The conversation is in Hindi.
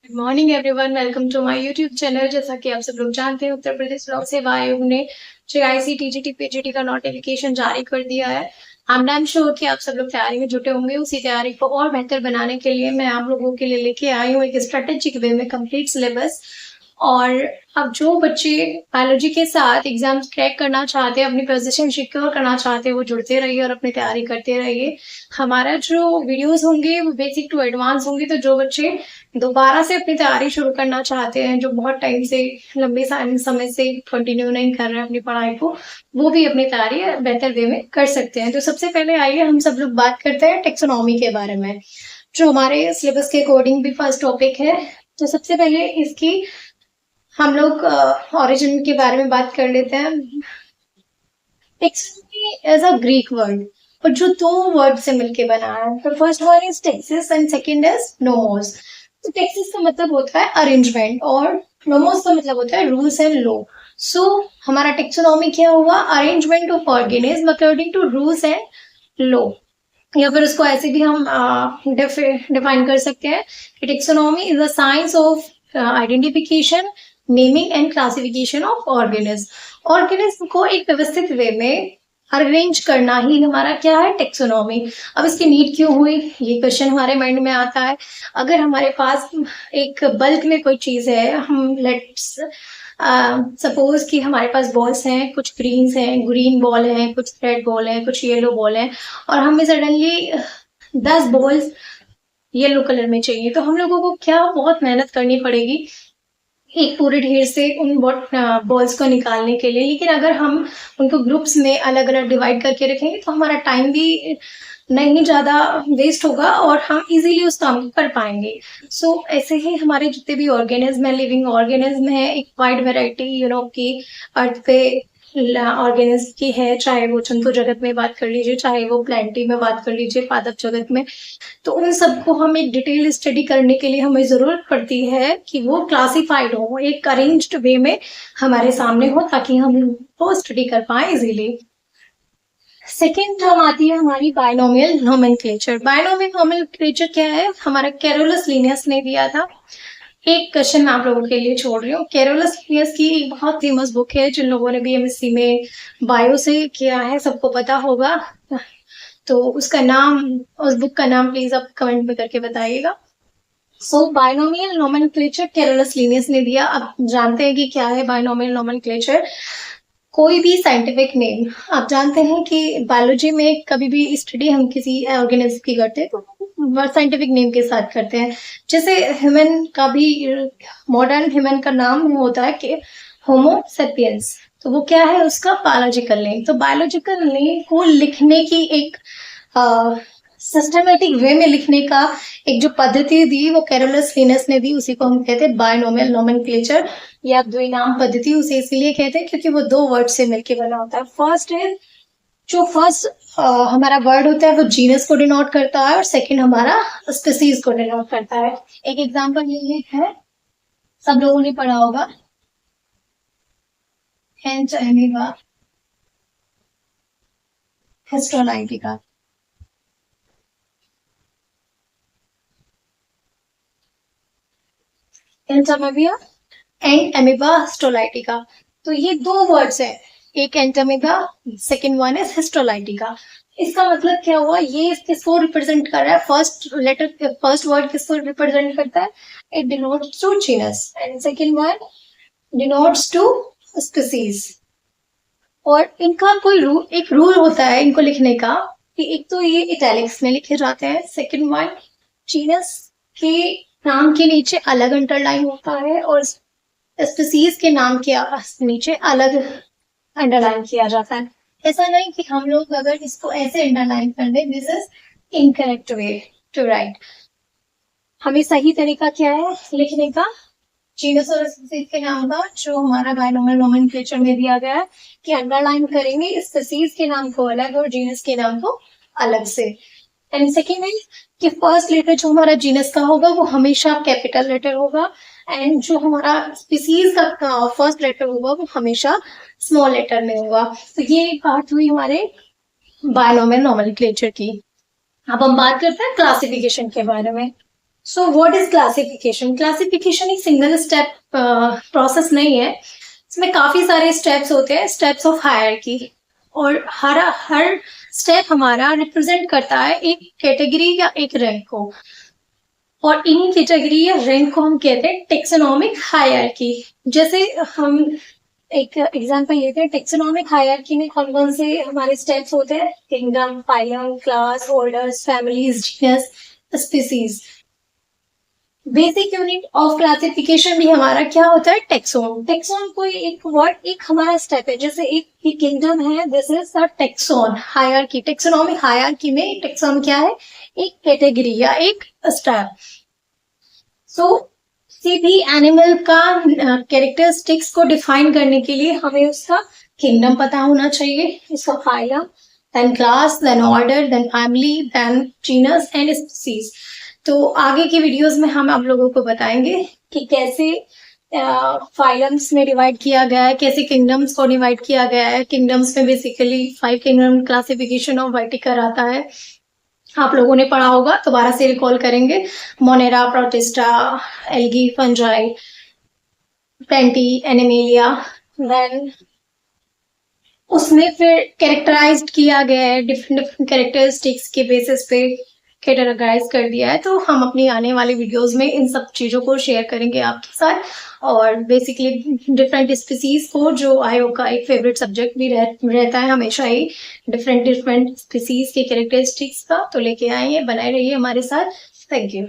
Good morning everyone, welcome to my YouTube channel. जैसा कि आप सब लोग जानते हैं, उत्तर प्रदेश लोक सेवा आयोग ने जेआईसी टीजीटी पीजीटी का नोटिफिकेशन जारी कर दिया है। आई एम श्योर कि आप सब लोग तैयारी में जुटे होंगे। उसी तैयारी को और बेहतर बनाने के लिए मैं आप लोगों के लिए लेके आई हूँ एक स्ट्रेटेजिक वे में कंप्लीट सिलेबस। और अब जो बच्चे बायोलॉजी के साथ एग्जाम्स क्रैक करना चाहते हैं, अपनी पोजीशन सिक्योर करना चाहते हैं, वो जुड़ते रहिए और अपनी तैयारी करते रहिए। हमारा जो वीडियोस होंगे वो बेसिक टू एडवांस होंगे, तो जो बच्चे दोबारा से अपनी तैयारी शुरू करना चाहते हैं, जो बहुत टाइम से लंबे समय से कंटिन्यू नहीं कर रहे हैं अपनी पढ़ाई को, वो भी अपनी तैयारी बेहतर वे में कर सकते हैं। तो सबसे पहले आइए हम सब लोग बात करते हैं टेक्सोनॉमी के बारे में, जो हमारे सिलेबस के अकॉर्डिंग भी फर्स्ट टॉपिक है। तो सबसे पहले इसकी हम लोग ओरिजिन के बारे में बात कर लेते हैं। Taxonomy as a Greek word, और जो दो वर्ड से मिलके बना है। तो first word is taxis and second is nomos. तो टेक्सिस का मतलब होता है अरेंजमेंट और नोमोस का मतलब होता है रूल्स एंड लॉ। सो हमारा टेक्सोनॉमी क्या हुआ? Arrangement of organism according to rules and law, या फिर उसको ऐसे भी हम डिफाइन कर सकते हैं कि taxonomy is the science of identification, naming and classification of organism. Organism को एक व्यवस्थित वे में अरेंज करना ही हमारा क्या है? टेक्सोनॉमी। अब इसकी नीड क्यों हुई, ये क्वेश्चन हमारे माइंड में आता है। अगर हमारे पास एक बल्क में कोई चीज है, हम लेट्स सपोज कि हमारे पास बॉल्स हैं, कुछ ग्रीन बॉल है, कुछ रेड बॉल है, कुछ येलो बॉल है, और हमें सडनली 10 बॉल्स येलो कलर में चाहिए। तो हम लोगों को क्या बहुत मेहनत करनी पड़ेगी एक पूरे ढेर से उन बॉल्स को निकालने के लिए। लेकिन अगर हम उनको ग्रुप्स में अलग अलग डिवाइड करके रखेंगे तो हमारा टाइम भी नहीं ज्यादा वेस्ट होगा और हम इजीली उस काम को कर पाएंगे। सो ऐसे ही हमारे जितने भी ऑर्गेनिज्म है, लिविंग ऑर्गेनिज्म है, एक वाइड वेराइटी की अर्थ पे ऑर्गेनिज्म की है, चाहे वो जंतु जगत में बात कर लीजिए, चाहे वो प्लांटी में बात कर लीजिए, पादप जगत में। तो उन सबको हम एक डिटेल स्टडी करने के लिए हमें जरूरत पड़ती है कि वो क्लासिफाइड हो, एक अरेंज्ड वे में हमारे सामने हो, ताकि हम वो स्टडी कर पाए इजीली। सेकेंड टर्म आती है हमारी बायनोमियल नोमेनक्लेचर। बायनोमियल नोमेनक्लेचर क्या है? हमारा कैरोलस लिनियस ने दिया था। एक क्वेश्चन मैं आप लोगों के लिए छोड़ रही हूँ। कैरोलस लिनियस की एक बहुत फेमस बुक है, जिन लोगों ने भी एमएससी में बायो से किया है सबको पता होगा। तो उसका नाम, उस बुक का नाम प्लीज आप कमेंट में करके बताइएगा। सो बायनोमियल नोमेनक्लेचर कैरोलस लिनियस ने दिया। अब जानते हैं कि क्या है बायनोमियल नोमेनक्लेचर। कोई भी साइंटिफिक नेम, आप जानते हैं कि बायोलॉजी में कभी भी स्टडी हम किसी ऑर्गेनिज्म की करते हैं तो साइंटिफिक नेम के साथ करते हैं। जैसे ह्यूमन का भी, मॉडर्न ह्यूमन का नाम होता है कि होमो सेपियंस, तो वो क्या है? उसका बायोलॉजिकल नेम। तो बायोलॉजिकल नेम को लिखने की एक सिस्टमेटिक वे में लिखने का एक जो पद्धति दी वो कैरोलस लिनियस ने दी, उसी को हम कहते हैं बायनोमियल नोमेनक्लेचर या द्विनाम पद्धति। उसे इसलिए कहते हैं क्योंकि वो दो वर्ड से मिलकर बना होता है। फर्स्ट है, जो फर्स्ट हमारा वर्ड होता है वो जीनस को डिनोट करता है, और सेकंड हमारा स्पीसीज को डिनोट करता है। एक एग्जांपल ये है, सब लोगों ने पढ़ा होगा, entamoeba histolytica. Entamoeba and amoeba histolytica. तो ये दो वर्ड्स हैं, एक entamoeba, second one is histolytica. इसका मतलब क्या हुआ? ये किसको रिप्रेजेंट कर रहा है? फर्स्ट लेटर, फर्स्ट वर्ड किसको रिप्रेजेंट करता है? It denotes to genus and second one denotes to species. और इनका कोई एक रूल होता है इनको लिखने का, कि एक तो ये इटैलिक्स में लिखे जाते हैं, सेकंड वन जीनस के नाम के नीचे अलग अंडरलाइन होता है, और स्पीसीज के नाम के नीचे अलग अंडरलाइन किया जाता है। ऐसा नहीं कि हम लोग अगर इसको ऐसे अंडरलाइन कर दें, this is incorrect way to write. हमें सही तरीका क्या है लिखने का? जीनस और स्पीसीज के नाम का जो हमारा बायनोमियल नोमेनक्लेचर में दिया गया है कि अंडरलाइन करेंगे स्पीसीज के नाम को अलग और जीनस के नाम को अलग से। एंड सेकेंड है कि फर्स्ट लेटर जो हमारा जीनस का होगा वो हमेशा कैपिटल लेटर होगा, एंड जो हमारा स्पीसीज का फर्स्ट लेटर होगा वो हमेशा स्मॉल लेटर में होगा। तो ये बात हुई हमारे बायनोमियल नोमेनक्लेचर की। अब हम बात करते हैं क्लासिफिकेशन के बारे में। So what is classification? Classification एक सिंगल स्टेप प्रोसेस नहीं है, इसमें काफी सारे स्टेप्स होते हैं, स्टेप्स ऑफ हायरार्की, और हर स्टेप हमारा रिप्रेजेंट करता है एक कैटेगरी या एक रैंक को, और इन्हीं कैटेगरी या रैंक को हम कहते हैं टेक्सोनॉमिक हायरार्की। जैसे हम एक एग्जांपल लेते हैं, टेक्सोनॉमिक हायरार्की में कौन कौन से हमारे स्टेप्स होते हैं? Kingdom, phylum, class, orders, families, genus, species. Basic unit of classification भी हमारा क्या होता है? टेक्सोन। टेक्सोन कोई एक वर्ड, एक हमारा स्टेप है, जैसे एक किंगडम है, this is the taxon hierarchy. Taxonomic hierarchy में टेक्सोन क्या है? एक कैटेगरी या एक स्टेप। सो किसी भी एनिमल का कैरेक्टरिस्टिक्स को डिफाइन करने के लिए हमें उसका किंगडम पता होना चाहिए, इसका phylum, then class, then order, then family, then genus and species. तो आगे की वीडियोस में हम आप लोगों को बताएंगे कि कैसे फाइलम्स में डिवाइड किया गया है, कैसे किंगडम्स को डिवाइड किया गया है। किंगडम्स में बेसिकली 5 किंगडम क्लासिफिकेशन ऑफ वर्टिकर आता है, आप लोगों ने पढ़ा होगा, दोबारा से रिकॉल करेंगे। Monera, Protista, algae, fungi, Plantae, Animalia. Then उसमें फिर कैरेक्टराइज्ड किया गया है, डिफरेंट डिफरेंट कैरेक्टरिस्टिक्स के बेसिस पे कैटेगराइज कर दिया है। तो हम अपनी आने वाली वीडियोस में इन सब चीज़ों को शेयर करेंगे आपके साथ, और बेसिकली डिफरेंट स्पीसीज को, जो आयोग का एक फेवरेट सब्जेक्ट भी रहता है हमेशा ही, डिफरेंट डिफरेंट स्पीसीज के कैरेक्टरिस्टिक्स का, तो लेके आएंगे, बनाए रहिए हमारे साथ। Thank you.